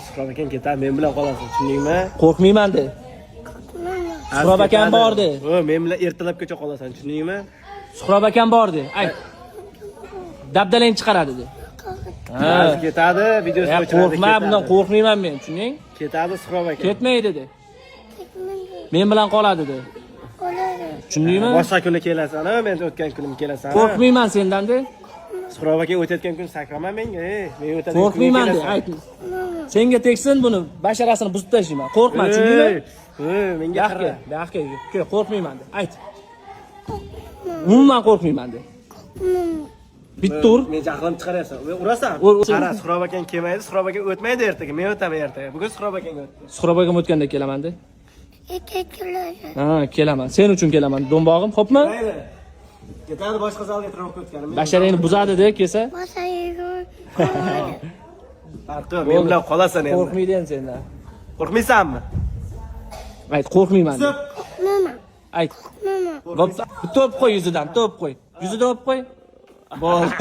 Suhrob akang ketadi, men bilan qolasan, tushundingmi? Qo'rqmayman de. Suhrob akam bor de. Men bilan ertalabgacha qolasan, tushundingmi? Suhrob akam bor de. Ayt. Dabdalang chiqaradi de. Ha, ketadi, videosi o'chiradi. Qo'rqma, bundan qo'rqmayman men, tushunding? Ketadi Suhrob aka. Ketmaydi de. Men bilan qoladi de. Tushundingmi? Boshqa kuni kelasan, men o'tgan kunim kelasan. Qo'rqmayman sendan de. Suhrob aka o'tayotgan kun sakrama menga, men o'tadi. Qo'rqmayman de, ayt. Senga tegsin buni basharasini buzib tashlayman. Qo'rqma, tushundingmi? Menga qara. Yo'q, qo'rqmayman de. Ayt. Umuman qo'rqmayman de. Bitta ur. Men jahlim chiqaryapsan. Urasan. Qara, Suhrob akang kelmaydi, Suhrob aka o'tmaydi ertaga. Men o'taman ertaga. Bugun Suhrob akang o'tdi. Suhrob akam o'tganda kelaman de. Ha, kelaman. Sen uchun kelaman. Do'mbog'im, xo'pmi? Mayli. Ketadi boshqa zalga travoq o'tganim. Basharangni buzadi de, kelsa. Farqi yo'q, men bilan qolasan endi. Qo'rqmaydi endi sendan. Qo'rqmaysanmi? Ayt, qo'rqmayman. Qo'rqmayman. Ayt. Bitta o'pib qo'y yuzidan, bitta o'pib qo'y. Yuzida o'pib qo'y. Bo'ldi.